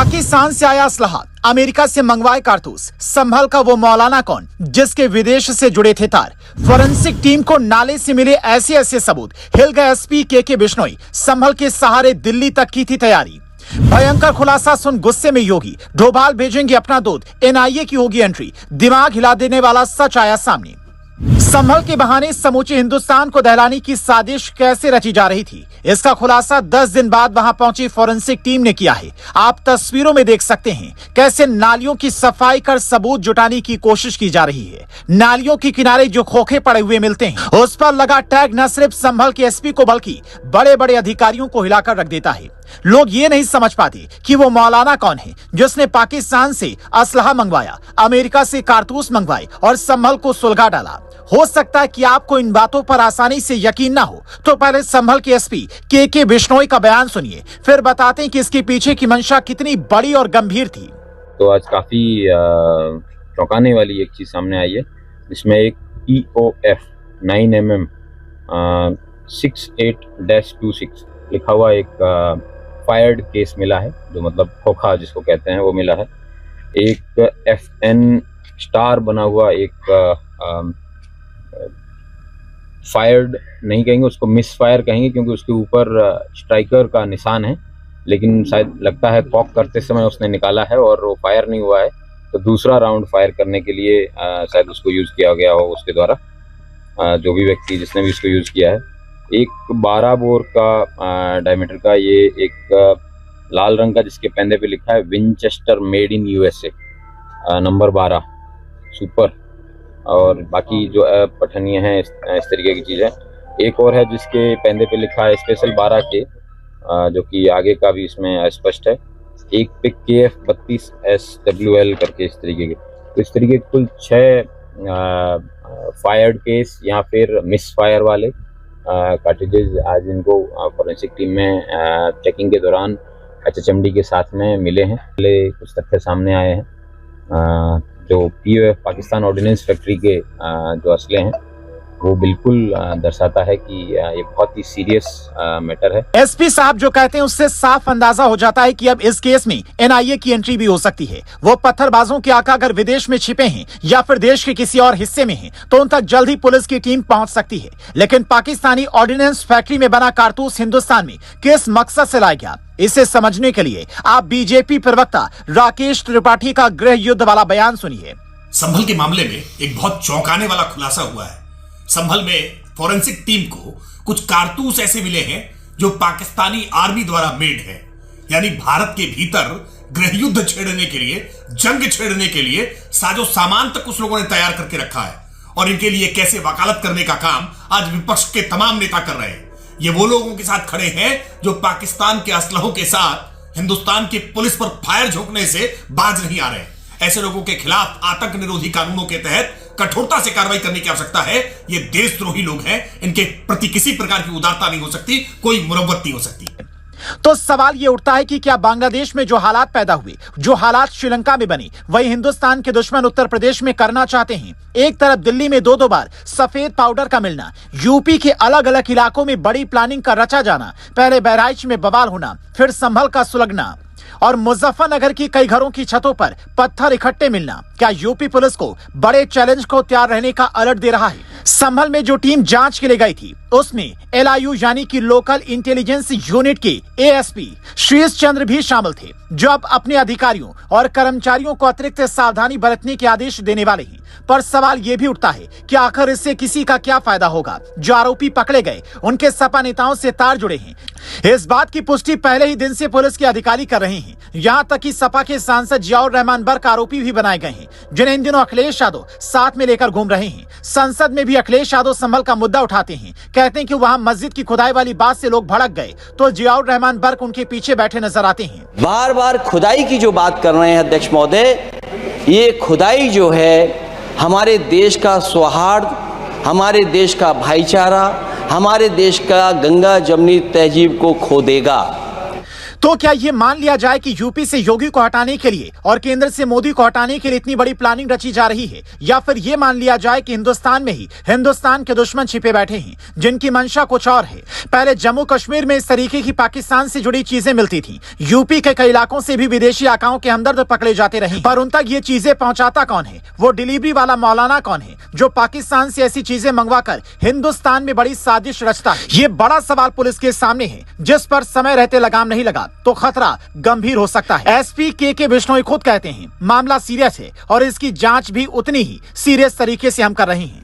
पाकिस्तान से आया असलहा, अमेरिका से मंगवाए कारतूस, संभल का वो मौलाना कौन जिसके विदेश से जुड़े थे तार। फोरेंसिक टीम को नाले से मिले ऐसे ऐसे सबूत, हिल गए एसपी के बिश्नोई, संभल के सहारे दिल्ली तक की थी तैयारी। भयंकर खुलासा सुन गुस्से में योगी, डोभाल भेजेंगे अपना दूध, एनआईए की होगी एंट्री, दिमाग हिला देने वाला सच आया सामने। संभल के बहाने समूचे हिंदुस्तान को दहलाने की साजिश कैसे रची जा रही थी, इसका खुलासा 10 दिन बाद वहां पहुंची फोरेंसिक टीम ने किया है। आप तस्वीरों में देख सकते हैं कैसे नालियों की सफाई कर सबूत जुटाने की कोशिश की जा रही है। नालियों के किनारे जो खोखे पड़े हुए मिलते हैं, उस पर लगा टैग न सिर्फ संभल के एसपी को बल्कि बड़े बड़े अधिकारियों को हिलाकर रख देता है। लोग ये नहीं समझ पाते कि वो मौलाना कौन है जिसने पाकिस्तान से असलहा मंगवाया, अमेरिका से कारतूस मंगवाए और संभल को सुलगा डाला। हो सकता है कि आपको इन बातों पर आसानी से यकीन ना हो, तो पहले संभल के एसपी के बिश्नोई का बयान सुनिए, फिर बताते हैं कि इसके पीछे की मंशा कितनी बड़ी और गंभीर थी। तो आज काफी चौंकाने वाली एक चीज सामने आई है, जिसमें एक EOF 9mm 68-26 लिखा हुआ एक फायर्ड केस मिला है, जो मतलब खोखा जिसको कहते हैं वो मिला है। एक FN स्टार बना हुआ एक फायर्ड नहीं कहेंगे, उसको मिस फायर कहेंगे, क्योंकि उसके ऊपर स्ट्राइकर का निशान है, लेकिन शायद लगता है कॉक करते समय उसने निकाला है और वो फायर नहीं हुआ है, तो दूसरा राउंड फायर करने के लिए शायद उसको यूज़ किया गया हो उसके द्वारा, जो भी व्यक्ति जिसने भी इसको यूज़ किया है। एक 12 बोर का डायमीटर का ये एक लाल रंग का, जिसके पेंदे पे लिखा है Winchester made in USA number 12 super, और बाकी जो पठनीय है इस तरीके की चीज़ है। एक और है जिसके पेंदे पे लिखा है स्पेशल 12 के, जो कि आगे का भी इसमें स्पष्ट है। एक पे KF 32SWL करके इस तरीके के, तो इस तरीके के कुल 6 फायर्ड केस या फिर मिस फायर वाले कार्ट्रिजेज आज इनको फॉरेंसिक टीम में चेकिंग के दौरान HHMD के साथ में मिले हैं। पहले कुछ तथ्य सामने आए हैं, जो POF पाकिस्तान ऑर्डिनेंस फैक्ट्री के जो असले हैं वो बिल्कुल दर्शाता है कि ये बहुत ही सीरियस मैटर है। एसपी साहब जो कहते हैं उससे साफ अंदाजा हो जाता है कि अब इस केस में NIA की एंट्री भी हो सकती है। वो पत्थरबाजों के आका अगर विदेश में छिपे हैं या फिर देश के किसी और हिस्से में हैं, तो उन तक जल्द ही पुलिस की टीम पहुंच सकती है। लेकिन पाकिस्तानी ऑर्डिनेंस फैक्ट्री में बना कारतूस हिंदुस्तान में किस मकसद से लाया गया, इसे समझने के लिए आप बीजेपी प्रवक्ता राकेश त्रिपाठी का गृह युद्ध वाला बयान सुनिए। संभल के मामले में एक बहुत चौंकाने वाला खुलासा हुआ है। संभल में फोरेंसिक टीम को कुछ कारतूस ऐसे मिले हैं जो पाकिस्तानी आर्मी द्वारा मेड है, यानी भारत के भीतर गृह युद्ध छेड़ने के लिए, जंग छेड़ने के लिए साजो सामान तक कुछ लोगों ने तैयार करके रखा है, और इनके लिए कैसे वकालत करने का काम आज विपक्ष के तमाम नेता कर रहे हैं। ये वो लोगों के साथ खड़े हैं जो पाकिस्तान के असलहों के साथ हिंदुस्तान की पुलिस पर फायर झोंकने से बाज नहीं आ रहे। ऐसे लोगों के खिलाफ आतंक निरोधी कानूनों के तहत कठोरता से कार्रवाई करने की आवश्यकता है। ये देशद्रोही लोग हैं, इनके प्रति किसी प्रकार की उदारता नहीं हो सकती, कोई मुरव्वत नहीं हो सकती। तो सवाल ये उठता है कि क्या बांग्लादेश में जो हालात पैदा हुए, जो हालात श्रीलंका में बने, वही हिंदुस्तान के दुश्मन उत्तर प्रदेश में करना चाहते हैं। एक तरफ दिल्ली में 2-2 बार सफेद पाउडर का मिलना, यूपी के अलग अलग इलाकों में बड़ी प्लानिंग का रचा जाना, पहले बहराइच में बवाल होना, फिर संभल का सुलगना, और मुजफ्फरनगर की कई घरों की छतों पर पत्थर इकट्ठे मिलना, क्या यूपी पुलिस को बड़े चैलेंज को तैयार रहने का अलर्ट दे रहा है? संभल में जो टीम जांच के लिए गई थी, उसमें LIU यानी कि लोकल इंटेलिजेंस यूनिट के ASP शीश चंद्र भी शामिल थे, जो अब अपने अधिकारियों और कर्मचारियों को अतिरिक्त सावधानी बरतने के आदेश देने वाले हैं। पर सवाल यह भी उठता है कि आखिर इससे किसी का क्या फायदा होगा? जो आरोपी पकड़े गए उनके सपा नेताओं से तार जुड़े हैं। इस बात की पुष्टि पहले ही दिन से पुलिस के अधिकारी कर रहे हैं। यहाँ तक कि सपा के सांसद जियाउर रहमान बर्क आरोपी भी बनाए गए हैं, जिन्हें इन दिनों अखिलेश यादव साथ में लेकर घूम रहे हैं। संसद में भी अखिलेश यादव संभल का मुद्दा उठाते हैं, कहते हैं कि वहाँ मस्जिद की खुदाई वाली बात से लोग भड़क गए, तो जियाउर रहमान बर्क उनके पीछे बैठे नजर आते हैं। बार बार खुदाई की जो बात कर रहे हैं अध्यक्ष महोदय, ये खुदाई जो है हमारे देश का सौहार्द, हमारे देश का भाईचारा, हमारे देश का गंगा जमनी तहजीब को खो देगा। तो क्या ये मान लिया जाए कि यूपी से योगी को हटाने के लिए और केंद्र से मोदी को हटाने के लिए इतनी बड़ी प्लानिंग रची जा रही है, या फिर ये मान लिया जाए कि हिंदुस्तान में ही हिंदुस्तान के दुश्मन छिपे बैठे हैं जिनकी मंशा कुछ और है। पहले जम्मू कश्मीर में इस तरीके की पाकिस्तान से जुड़ी चीजें मिलती थी, यूपी के कई इलाकों से भी विदेशी आकाओं के हमदर्द पकड़े जाते रहे, पर उन तक ये चीजें पहुंचाता कौन है? वो डिलीवरी वाला मौलाना कौन है जो पाकिस्तान से ऐसी चीजें मंगवाकर हिंदुस्तान में बड़ी साजिश रचता है? ये बड़ा सवाल पुलिस के सामने है, जिस पर समय रहते लगाम नहीं लगा तो खतरा गंभीर हो सकता है। एसपी के बिश्नोई खुद कहते हैं मामला सीरियस है और इसकी जांच भी उतनी ही सीरियस तरीके से हम कर रहे हैं।